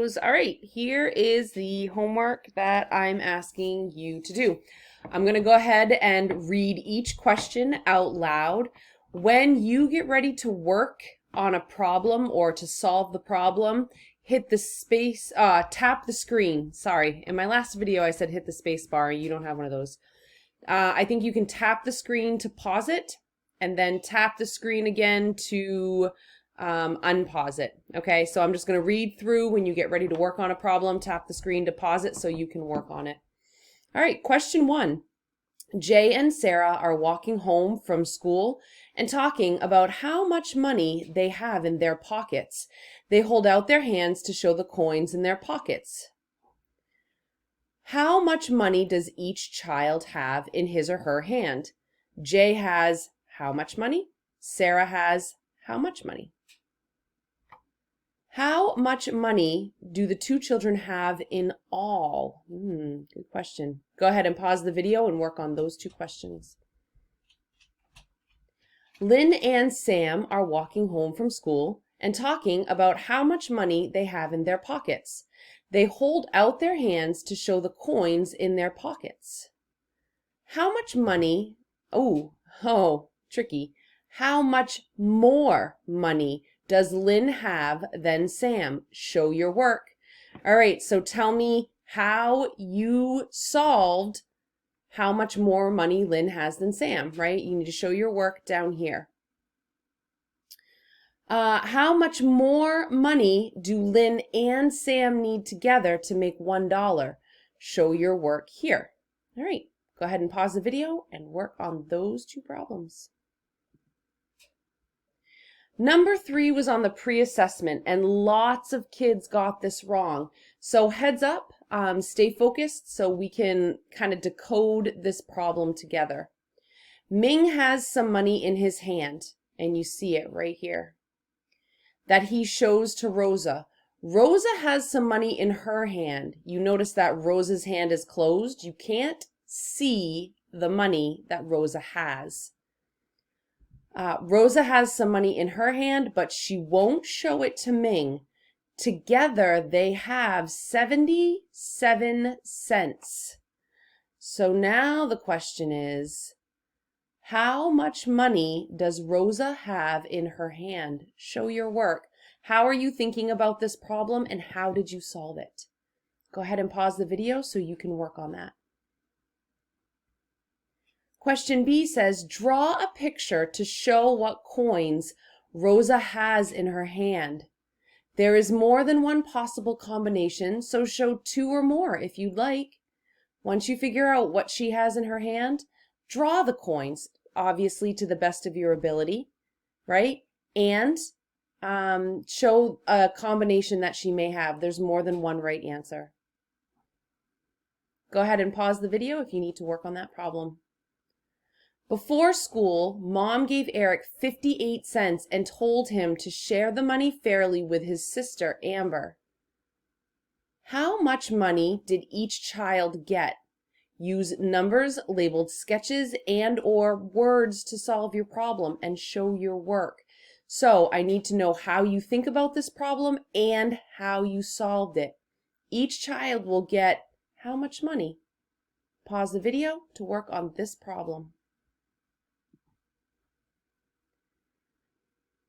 kiddos. All right, here is the homework that I'm asking you to do. I'm going to go ahead and read each question out loud. When you get ready to work on a problem or to solve the problem, hit the space, tap the screen. Sorry, in my last video I said hit the space bar. You don't have one of those. I think you can tap the screen to pause it and then tap the screen again to unpause it. Okay, so I'm just going to read through. When you get ready to work on a problem, tap the screen to pause it so you can work on it. All right, question 1. Jay and Sarah are walking home from school and talking about how much money they have in their pockets. They hold out their hands to show the coins in their pockets. How much money does each child have in his or her hand? Jay has how much money? Sarah has how much money? How much money do the two children have in all? Good question. Go ahead and pause the video and work on those two questions. Lynn and Sam are walking home from school and talking about how much money they have in their pockets. They hold out their hands to show the coins in their pockets. How much money? Tricky. How much more money does Lynn have than Sam? Show your work. All right, so tell me how you solved how much more money Lynn has than Sam, right? You need to show your work down here. How much more money do Lynn and Sam need together to make $1? Show your work here. All right, go ahead and pause the video and work on those two problems. Number 3 was on the pre-assessment, and lots of kids got this wrong. So heads up, stay focused so we can kind of decode this problem together. Ming has some money in his hand, and you see it right here, that he shows to Rosa. Rosa has some money in her hand. You notice that Rosa's hand is closed. You can't see the money that Rosa has. Rosa has some money in her hand, but she won't show it to Ming. Together, they have 77 cents. So now the question is, how much money does Rosa have in her hand? Show your work. How are you thinking about this problem and how did you solve it? Go ahead and pause the video so you can work on that. Question B says, draw a picture to show what coins Rosa has in her hand. There is more than one possible combination, so show 2 or more if you'd like. Once you figure out what she has in her hand, draw the coins, obviously to the best of your ability, right? And show a combination that she may have. There's more than one right answer. Go ahead and pause the video if you need to work on that problem. Before school, Mom gave Eric 58 cents and told him to share the money fairly with his sister, Amber. How much money did each child get? Use numbers labeled sketches and or words to solve your problem and show your work. So I need to know how you think about this problem and how you solved it. Each child will get how much money? Pause the video to work on this problem.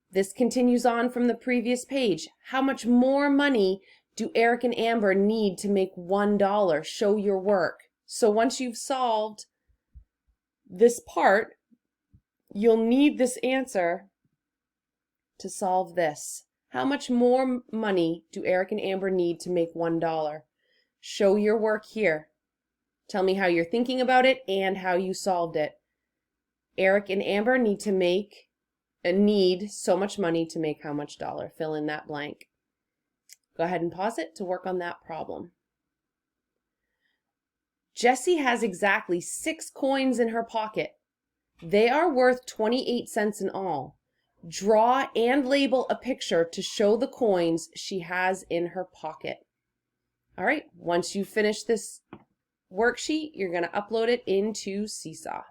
This continues on from the previous page. How much more money do Eric and Amber need to make $1? Show your work. So once you've solved this part, you'll need this answer to solve this. How much more money do Eric and Amber need to make $1? Show your work here. Tell me how you're thinking about it and how you solved it. Eric and Amber need so much money to make how much dollar? Fill in that blank. Go ahead and pause it to work on that problem. Jessie has exactly 6 coins in her pocket. They are worth 28 cents in all. Draw and label a picture to show the coins she has in her pocket. All right, once you finish this worksheet, you're going to upload it into Seesaw.